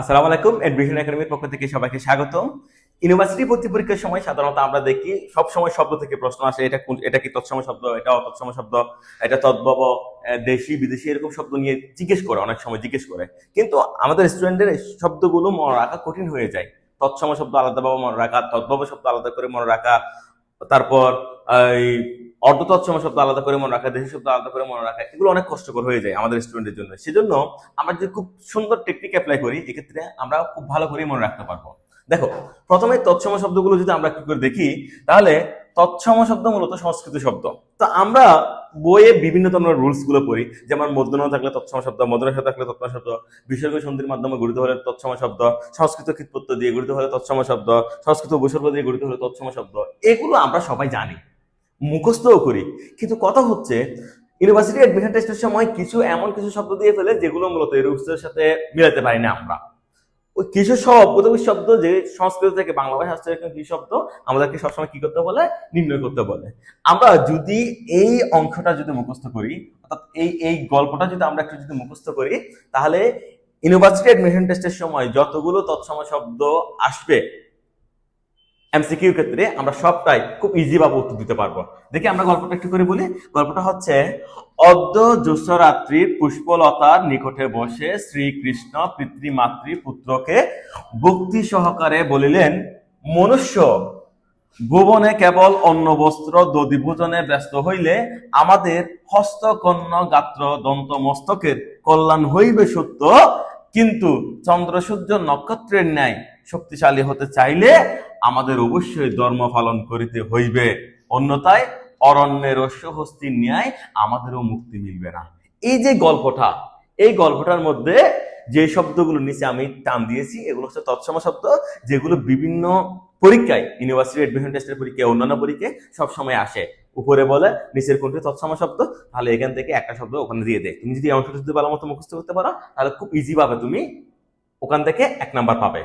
আসসালামু আলাইকুম। এডমিশন একাডেমির পক্ষ থেকে সবাইকে স্বাগতম। ইউনিভার্সিটি ভর্তি পরীক্ষার সময় সাধারণত আমরা দেখি সব সময় শব্দ থেকে প্রশ্ন আসে, এটা কি তৎসম শব্দ, এটা অতৎসম শব্দ, এটা তদ্ভব, দেশি বিদেশি এরকম শব্দ নিয়ে জিজ্ঞেস করে, অনেক সময় জিজ্ঞেস করে। কিন্তু আমাদের স্টুডেন্টদের এই শব্দগুলো মনে রাখা কঠিন হয়ে যায়। তৎসম শব্দ আলাদাভাবে মনে রাখা, তদ্ভব শব্দ আলাদা করে মনে রাখা, তারপর এই অর্ধ তৎসম শব্দ আলাদা করে মনে রাখা, দেশি শব্দ আলাদা করে মনে রাখা, এগুলো অনেক কষ্টকর হয়ে যায় আমাদের স্টুডেন্টের জন্য। সেজন্য আমরা যদি খুব সুন্দর টেকনিক অ্যাপ্লাই করি, এক্ষেত্রে আমরা খুব ভালো করে মনে রাখতে পারবো। দেখো, প্রথমে তৎসম শব্দগুলো যদি আমরা কি করে দেখি, তাহলে তৎসম শব্দ মূলত সংস্কৃত শব্দ। তো আমরা বইয়ে বিভিন্ন ধরনের রুলস গুলো পড়ি, যেমন মূর্ধন্য থাকলে তৎসম শব্দ, মূর্ধন্য থাকলে তৎসম শব্দ, বিসর্গ সন্ধির মাধ্যমে গঠিত হলে তৎসম শব্দ, সংস্কৃত কৃৎপ্রত্যয় দিয়ে গঠিত হলে তৎসম শব্দ, সংস্কৃত উপসর্গ দিয়ে গঠিত হলে তৎসম শব্দ। এগুলো আমরা সবাই জানি, মুখস্থও করি। কিন্তু কথা হচ্ছে, ইউনিভার্সিটি অ্যাডমিশন টেস্টের সময় এমন কিছু শব্দ দিয়ে ফেলে যেগুলো মূলত এই রুলসের সাথে মিলাতে পারি না আমরা। ওই কিছু শব্দ যে সংস্কৃত থেকে বাংলা ভাষায় আসছে, এরকম কিছু শব্দ আমাদেরকে সবসময় কি করতে বলে, নির্ণয় করতে বলে। আমরা যদি এই অংশটা যদি মুখস্থ করি, অর্থাৎ এই গল্পটা যদি আমরা একটু যদি মুখস্থ করি, তাহলে ইউনিভার্সিটি অ্যাডমিশন টেস্টের সময় যতগুলো তৎসম শব্দ আসবে এমসিকিউ ক্ষেত্রে, আমরা সবটাই খুব ইজি ভাবে উত্তর দিতে পারবো। দেখি আমরা গল্পটা একটু করে বলি। গল্পটা হচ্ছে, অদ্য জ্যোৎস্নারাত্রির পুষ্পলতার নিকটে বসে শ্রীকৃষ্ণ পিতৃমাতৃ পুত্রকে ভক্তি সহকারে বলিলেন, মনুষ্য ভুবনে কেবল অন্ন বস্ত্র দধি ভোজনে ব্যস্ত হইলে আমাদের হস্তকর্ণ গাত্র দন্ত মস্তকের কল্যাণ হইবে সত্য, কিন্তু চন্দ্র সূর্য নক্ষত্রের ন্যায় শক্তিশালী হতে চাইলে আমাদের অবশ্যই ধর্ম পালন করিতে হইবে, অন্যথায় অরণ্যের অশ্বহস্তির ন্যায় আমাদেরও মুক্তি মিলবে না। এই যে গল্পটা, এই গল্পটার মধ্যে যে শব্দগুলো নিচে আমি টান দিয়েছি, এগুলো হচ্ছে তৎসম শব্দ, যেগুলো বিভিন্ন পরীক্ষায়, ইউনিভার্সিটি অ্যাডমিশন টেস্টের পরীক্ষায়, অন্যান্য পরীক্ষায় সবসময় আসে। উপরে বলে নিচের কোনটি তৎসম শব্দ, তাহলে এখান থেকে একটা শব্দ ওখানে দিয়ে দেয়। তুমি যদি এই অংশটা যদি ভালো মতো মুখস্থ করতে পারো, তাহলে খুব ইজি ভাবে তুমি ওখান থেকে 1 নাম্বার পাবে।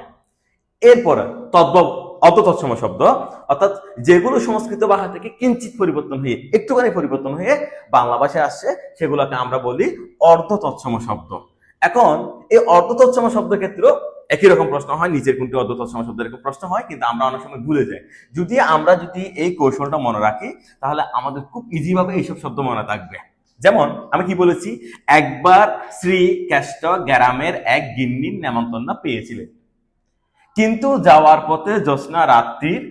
এরপরে অত তৎসম শব্দ, অর্থাৎ যেগুলো সংস্কৃত ভাষা থেকে কিঞ্চিত পরিবর্তন হয়ে, একটুখানি পরিবর্তন হয়ে বাংলা ভাষায় আসছে, সেগুলোকে আমরা বলি অর্ধ তৎসম শব্দ। এখন এই অর্ধ তৎসম শব্দের ক্ষেত্রেও একই রকম প্রশ্ন হয়, নিচের কোনটি অর্ধ তৎসম শব্দ, এরকম প্রশ্ন হয়, কিন্তু আমরা অনেক সময় ভুলে যাই। আমরা যদি এই কৌশলটা মনে রাখি, তাহলে আমাদের খুব ইজি ভাবে এইসব শব্দ মনে থাকবে। যেমন আমি কি বলেছি, একবার শ্রী কেষ্ট গ্রামের এক গিন্নির নেমন্তন্ন পেয়েছিলেন, কিন্তু যাওয়ার পথে জ্যোৎস্না রাত্রির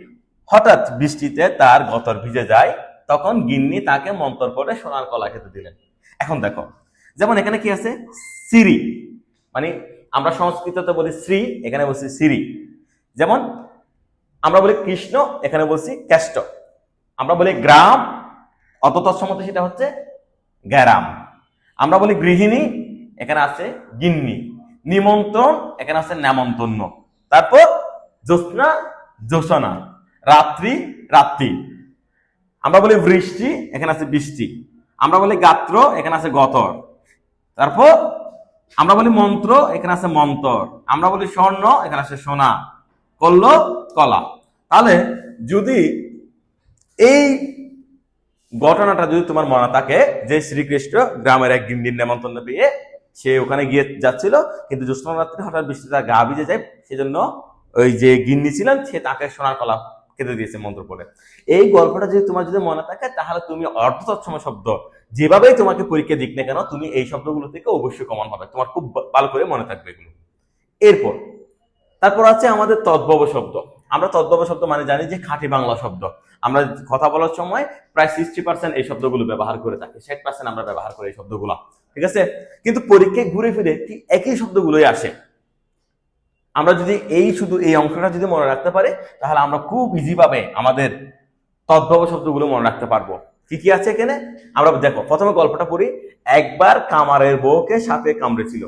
হঠাৎ বৃষ্টিতে তার গতর ভিজে যায়, তখন গিন্নি তাকে মন্তর করে সোনার কলা খেতে দিলেন। এখন দেখো, যেমন এখানে কি আছে, সিরি, মানে আমরা সংস্কৃততে বলি শ্রী, এখানে বলছি সিরি। যেমন আমরা বলি কৃষ্ণ, এখানে বলছি কেষ্ট। আমরা বলি গ্রাম, অত তৎসমত সেটা হচ্ছে গ্যারাম। আমরা বলি গৃহিণী, এখানে আছে গিন্নি। নিমন্ত্রণ, এখানে আছে নেমন্তন্ন। তারপর জ্যোৎস্না, জ্যোৎস্না। রাত্রি, রাত্রি। আমরা বলি বৃষ্টি, এখানে আছে বৃষ্টি। আমরা বলি গাত্র, এখানে আছে গতর। তারপর আমরা বলি মন্ত্র, এখানে আছে মন্তর। আমরা বলি স্বর্ণ, এখানে আছে সোনা। কল্ল, কলা। তাহলে যদি এই ঘটনাটা যদি তোমার মনে থাকে, যে শ্রীকৃষ্ণ গ্রামের এক গিন্নির নেমন্তন্ন পেয়ে সে ওখানে গিয়ে যাচ্ছিল, কিন্তু জ্যোৎস্না রাত্রে হঠাৎ বৃষ্টি তার গা ভিজে যায়, সেজন্য ওই যে গিন্নি ছিলেন সে তাকে সোনার কলা খেতে দিয়েছে মন্ত্র পড়ে। এই গল্পটা যদি তোমার যদি মনে থাকে, তাহলে তুমি অর্ধ তৎসম শব্দ যেভাবেই তোমাকে পরীক্ষা দিক না কেন, তুমি এই শব্দগুলো থেকে অবশ্যই কমন হবে, তোমার খুব ভালো করে মনে থাকবে এগুলো। এরপর তারপর আছে আমাদের তদ্ভব শব্দ। আমরা তদ্ভব শব্দ মানে জানি যে খাঁটি বাংলা শব্দ। আমরা কথা বলার সময় প্রায় 60% এই শব্দগুলো ব্যবহার করে থাকি, 60% আমরা ব্যবহার করি এই শব্দগুলো, ঠিক আছে। কিন্তু পরীক্ষায় ঘুরে ফিরে ঠিক একই শব্দগুলোই আসে। আমরা যদি শুধু এই অংশটা যদি মনে রাখতে পারি, তাহলে আমরা খুব ইজি ভাবে আমাদের তদ্ভব শব্দগুলো মনে রাখতে পারবো। কি কি আছে এখানে আমরা দেখো, প্রথমে গল্পটা পড়ি। একবার কামারের বউকে সাপে কামড়েছিল,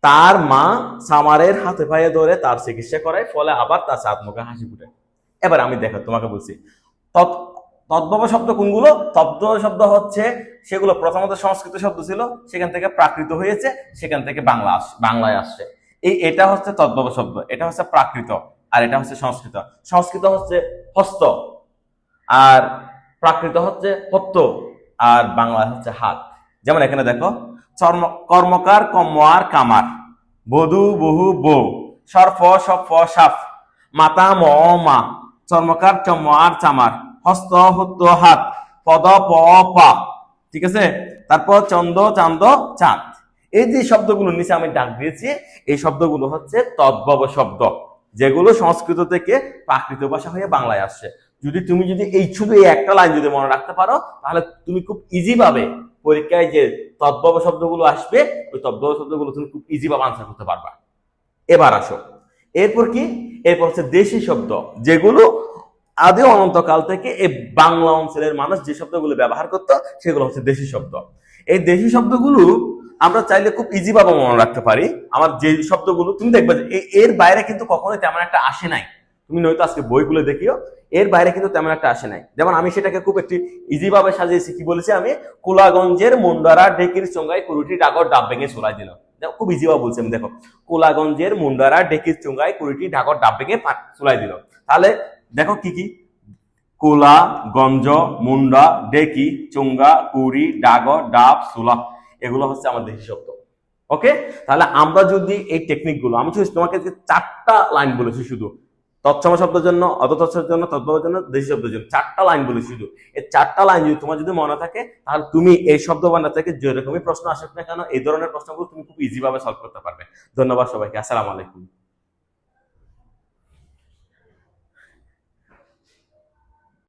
তার মা সামারের হাতে পায়ে ধরে তার চিকিৎসা করায়, ফলে আবার তার চাঁদ মুখে হাসি ফুটে। এবার আমি দেখো তোমাকে বলছি, তদ্ভব শব্দ কোনগুলো। তদ্ভব শব্দ হচ্ছে সেগুলো প্রথমত সংস্কৃত শব্দ ছিল, সেখান থেকে প্রাকৃত হয়েছে, সেখান থেকে বাংলায় আসছে। এটা হচ্ছে তদ্ভব শব্দ, এটা হচ্ছে প্রাকৃত, আর এটা হচ্ছে সংস্কৃত। সংস্কৃত হচ্ছে হস্ত, আর প্রাকৃত হচ্ছে হত্ত, আর বাংলা হচ্ছে হাত। যেমন এখানে দেখো, কর্মকার, কম্মার, কামার। বধূ বহু বউ, সর্প সপ সাপ, মাতা ম মা, চর্মকার চমার চামার, হস্ত হত্য হাত, পদ প পা, ঠিক আছে। তারপর চন্দ চান্দ চাঁদ। এই যে শব্দগুলো নিচে আমি ডাক দিয়েছি, এই শব্দগুলো হচ্ছে তদ্ভব শব্দ, যেগুলো সংস্কৃত থেকে প্রাকৃত ভাষা হয়ে বাংলায় আসছে। যদি এই শুধু এই একটা লাইন যদি মনে রাখতে পারো, তাহলে তুমি খুব ইজি ভাবে পরীক্ষায় যে তদ্ভব শব্দগুলো আসবে, ওই তদ্ভব শব্দগুলো তুমি খুব ইজি ভাবে আনসার করতে পারবা। এবার আসো, এরপর কি, এরপর হচ্ছে দেশি শব্দ, যেগুলো আদি অনন্তকাল থেকে এই বাংলা অঞ্চলের মানুষ যে শব্দগুলো ব্যবহার করতো, সেগুলো হচ্ছে দেশি শব্দ। এই দেশি শব্দগুলো আমরা চাইলে খুব ইজি ভাবে মনে রাখতে পারি। আমার যে শব্দগুলো তুমি দেখবে যে এর বাইরে কিন্তু কখনোই তেমন একটা আসে নাই, তুমি নয়তো আজকে বইগুলো দেখিও, এর বাইরে কিন্তু তেমন একটা আসে নাই। যেমন আমি সেটাকে খুব একটি ইজি ভাবে সাজিয়েছি, কি বলেছি আমি, কোলাগঞ্জের মুন্ডারা ডেকির চোঙ্গায় কুড়িটি ডাগর ডাব ভেঙে চলাই দিল। খুব ইজি ভাবে বলছি আমি, দেখো, কোলাগঞ্জের মুন্ডারা ডেকির চোঙ্গায় কুড়িটি ডাগর ডাব ভেঙে চলাই দিল। তাহলে দেখো কি কি, কোলা, গঞ্জ, মুন্ডা, ডেকি, চুঙ্গা, কুড়ি, ডাগর, ডাব, সুলা, এগুলো হচ্ছে আমার দেশি শব্দ। ওকে, তাহলে আমরা যদি এই টেকনিক গুলো, আমি তোমাকে চারটা লাইন বলেছি শুধু, তৎসম শব্দের জন্য, অতৎসমের জন্য, তদ্ভবের জন্য, দেশি শব্দের জন্য, চারটা লাইন বলেছি শুধু। এই চারটা লাইন যদি তোমার যদি মনে থাকে, তাহলে তুমি এই শব্দ ভান্ডার থেকে যেরকমই প্রশ্ন আসুক না কেন, এই ধরনের প্রশ্নগুলো তুমি খুব ইজি ভাবে সলভ করতে পারবে। ধন্যবাদ সবাইকে, আসসালামু আলাইকুম।